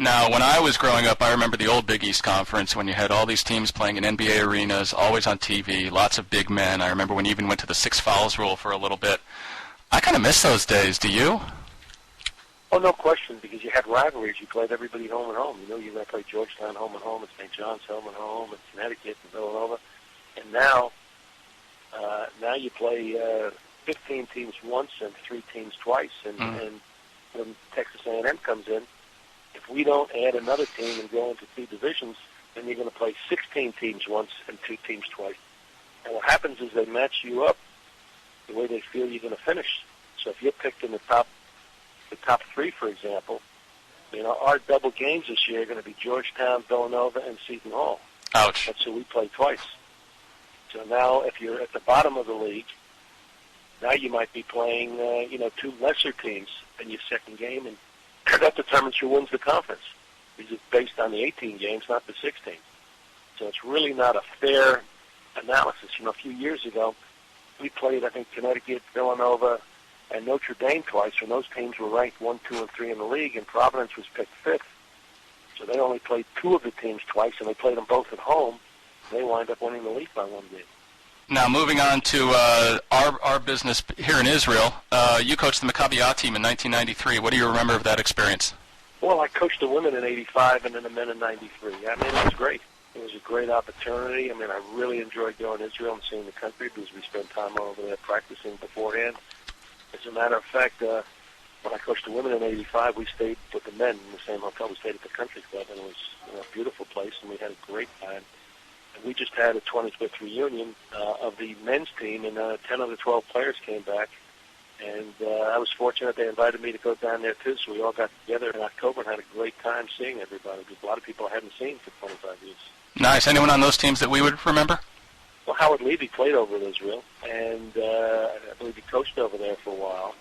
Now, when I was growing up, I remember the old Big East Conference when you had all these teams playing in NBA arenas, always on TV, lots of big men. I remember when you even went to the 6 fouls rule for a little bit. I kind of miss those days. Do you? Oh, no question, because you had rivalries. You played everybody home and home. You know, you're going to play Georgetown home and home, and St. John's home and home, and Connecticut and Villanova. And now you play 15 teams once and 3 teams twice. And when Texas A&M comes in, if we don't add another team and go into 2 divisions, then you're going to play 16 teams once and 2 teams twice. And what happens is they match you up the way they feel you're going to finish. So if you're picked in the top 3, for example, you know, our double games this year are going to be Georgetown, Villanova, and Seton Hall. Ouch. That's who we play twice. So now if you're at the bottom of the league, now you might be playing, 2 lesser teams in your second game, and that determines who wins the conference. Because it's based on the 18 games, not the 16. So it's really not a fair analysis. You know, a few years ago, we played, I think, Connecticut, Villanova, and Notre Dame twice, and those teams were ranked 1, 2, and 3 in the league, and Providence was picked 5th. So they only played 2 of the teams twice, and they played them both at home. They wind up winning the league by 1 game. Now, moving on to our business here in Israel, you coached the Maccabi A team in 1993. What do you remember of that experience? Well, I coached the women in 85 and then the men in 93. I mean, it was great. It was a great opportunity. I mean, I really enjoyed going to Israel and seeing the country because we spent time over there practicing beforehand. As a matter of fact, when I coached the women in 85, we stayed with the men in the same hotel. We stayed at the Country Club, and it was a beautiful place, and we had a great time. And we just had a 25th reunion of the men's team, and 10 of the 12 players came back. And I was fortunate they invited me to go down there, too, so we all got together in October and had a great time seeing everybody, because a lot of people I hadn't seen for 25 years. Nice. Anyone on those teams that we would remember? Well, Howard Levy played over in Israel, and I believe he coached over there for a while.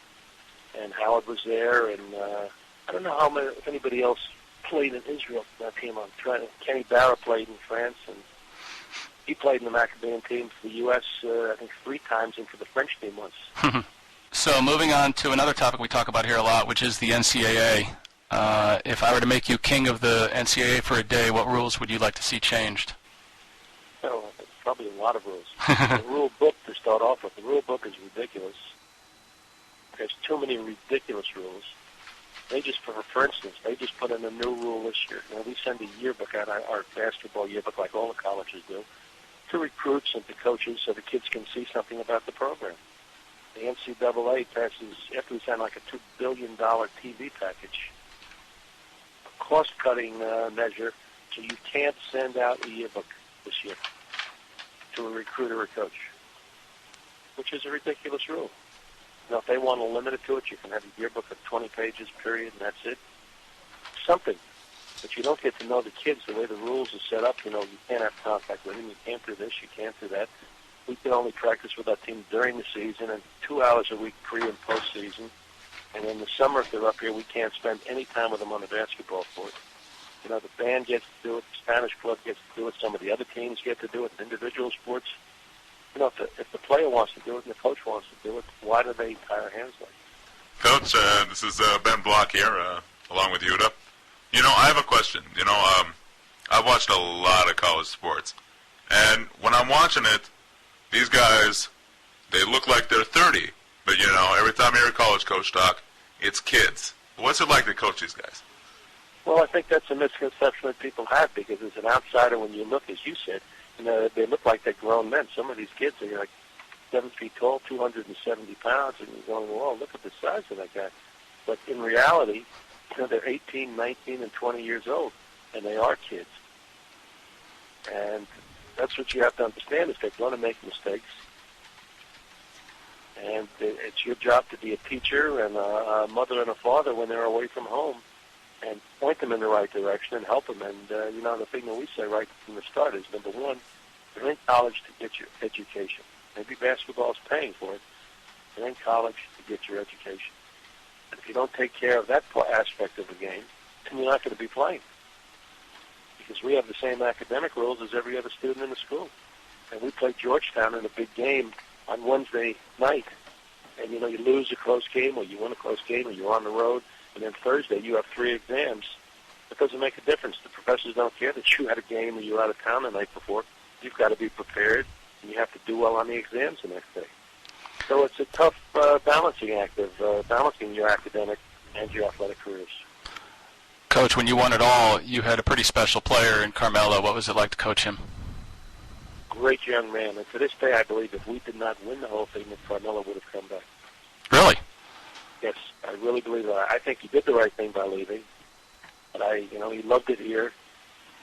And Howard was there, and I don't know if anybody else played in Israel for that team. I'm trying to. Kenny Barra played in France, and he played in the Maccabean team for the U.S., I think 3 times, and for the French team once. So moving on to another topic we talk about here a lot, which is the NCAA. If I were to make you king of the NCAA for a day, what rules would you like to see changed? Oh, probably a lot of rules. The rule book, to start off with, the rule book is ridiculous. There's too many ridiculous rules. They just, for instance, they just put in a new rule this year. You know, we send a yearbook out, our basketball yearbook, like all the colleges do, to recruits and to coaches so the kids can see something about the program. The NCAA passes, after we sign like a $2 billion TV package, a cost-cutting measure, so you can't send out a yearbook this year to a recruit or a coach, which is a ridiculous rule. Now, if they want to limit it to it, you can have a yearbook of 20 pages, period, and that's it. Something. But you don't get to know the kids the way the rules are set up. You know, you can't have contact with them. You can't do this. You can't do that. We can only practice with our team during the season and 2 hours a week pre- and post-season. And in the summer, if they're up here, we can't spend any time with them on the basketball court. You know, the band gets to do it. The Spanish club gets to do it. Some of the other teams get to do it in individual sports. You know, if the player wants to do it and the coach wants to do it, why do they tie our hands like that? Coach, this is Ben Block here, along with Yehuda. You know, I have a question. You know, I've watched a lot of college sports. And when I'm watching it, these guys, they look like they're 30. But, you know, every time I hear a college coach talk, it's kids. What's it like to coach these guys? Well, I think that's a misconception that people have, because as an outsider, when you look, as you said, you know, they look like they're grown men. Some of these kids are like 7 feet tall, 270 pounds, and you're going, well, look at the size of that guy. But in reality, you know, they're 18, 19, and 20 years old, and they are kids. And that's what you have to understand, is they're going to make mistakes. And it's your job to be a teacher and a mother and a father when they're away from home, and point them in the right direction and help them. And, you know, the thing that we say right from the start is, number one, you're in college to get your education. Maybe basketball is paying for it. You're in college to get your education. And if you don't take care of that aspect of the game, then you're not going to be playing. Because we have the same academic rules as every other student in the school. And we played Georgetown in a big game on Wednesday night. And, you know, you lose a close game, or you win a close game, or you're on the road. And then Thursday, you have 3 exams. The it doesn't make a difference. The professors don't care that you had a game or you're out of town the night before. You've got to be prepared, and you have to do well on the exams the next day. So it's a tough balancing act of balancing your academic and your athletic careers. Coach, when you won it all, you had a pretty special player in Carmelo. What was it like to coach him? Great young man, and to this day I believe if we did not win the whole thing, that Carmelo would have come back. Really? Yes, I really believe that. I think he did the right thing by leaving, but he loved it here,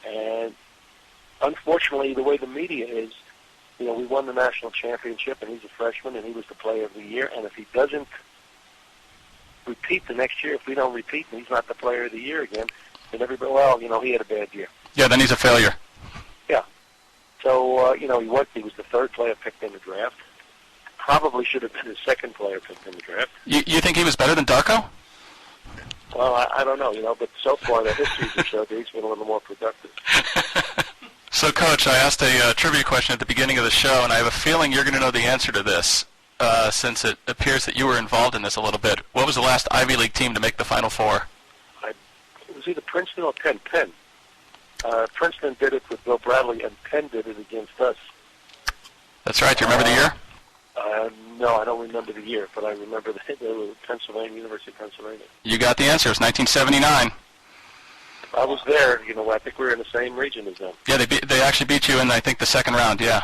and unfortunately, the way the media is, we won the national championship, and he's a freshman, and he was the player of the year, and if he doesn't repeat the next year, if we don't repeat and he's not the player of the year again, then everybody, he had a bad year. Yeah, then he's a failure. Yeah. So, he was the third player picked in the draft. Probably should have been the second player picked in the draft. You think he was better than Darko? Well, I don't know, but so far the history has showed that he's been a little more productive. So, Coach, I asked a trivia question at the beginning of the show, and I have a feeling you're going to know the answer to this, since it appears that you were involved in this a little bit. What was the last Ivy League team to make the Final Four? It was either Princeton or Penn. Princeton did it with Bill Bradley, and Penn did it against us. That's right. Do you remember the year? No, I don't remember the year, but I remember the Pennsylvania, University of Pennsylvania. You got the answer. It was 1979. I was there. I think we were in the same region as them. Yeah, they actually beat you in, I think, the second round, yeah.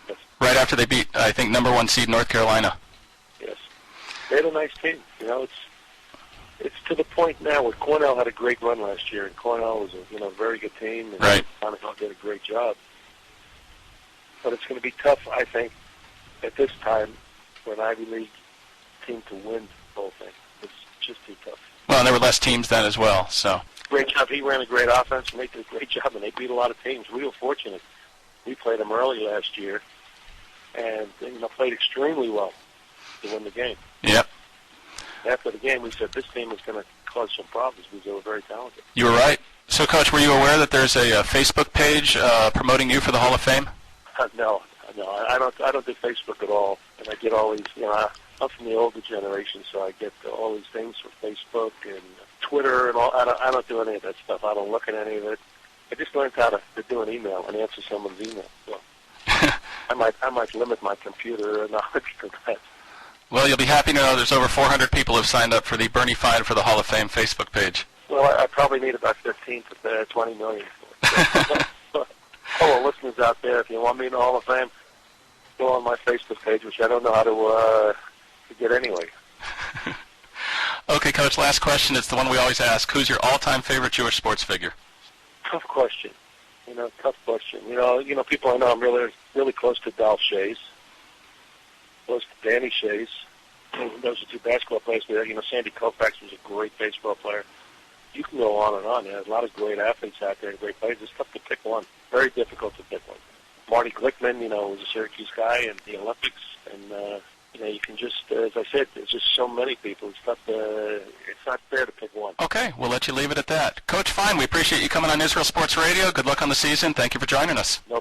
Yes. Right after they beat, I think, number 1 seed North Carolina. Yes. They had a nice team. It's to the point now where Cornell had a great run last year, and Cornell was a very good team, and right. Cornell did a great job. But it's going to be tough, I think, at this time for an Ivy League team to win the whole thing. It's just too tough. Well, and there were less teams then as well, so. Great job. He ran a great offense, and they did a great job, and they beat a lot of teams. We were fortunate. We played them early last year, and they played extremely well to win the game. Yep. After the game, we said this team is going to cause some problems because they were very talented. You were right. So, Coach, were you aware that there's a Facebook page promoting you for the Hall of Fame? No, I don't do Facebook at all, and I get all these. I'm from the older generation, so I get all these things from Facebook and Twitter and all. I don't do any of that stuff. I don't look at any of it. I just learned how to do an email and answer someone's email. So I might limit my computer knowledge to that. Well, you'll be happy to know there's over 400 people who have signed up for the Bernie Fine for the Hall of Fame Facebook page. Well, I probably need about 15 to 20 million. All the listeners out there, if you want me in the Hall of Fame, go on my Facebook page, which I don't know how to get anyway. Okay, Coach, last question. It's the one we always ask. Who's your all-time favorite Jewish sports figure? Tough question. Tough question. People I know I'm really close to Dolph Shays, close to Danny Shays. Those are two basketball players. Sandy Koufax was a great baseball player. You can go on and on. There's a lot of great athletes out there and great players. It's tough to pick one. Very difficult to pick one. Marty Glickman, was a Syracuse guy in the Olympics, and you can just, as I said, there's just so many people. It's tough it's not fair to pick one. Okay, we'll let you leave it at that. Coach Fine, we appreciate you coming on Israel Sports Radio. Good luck on the season. Thank you for joining us. No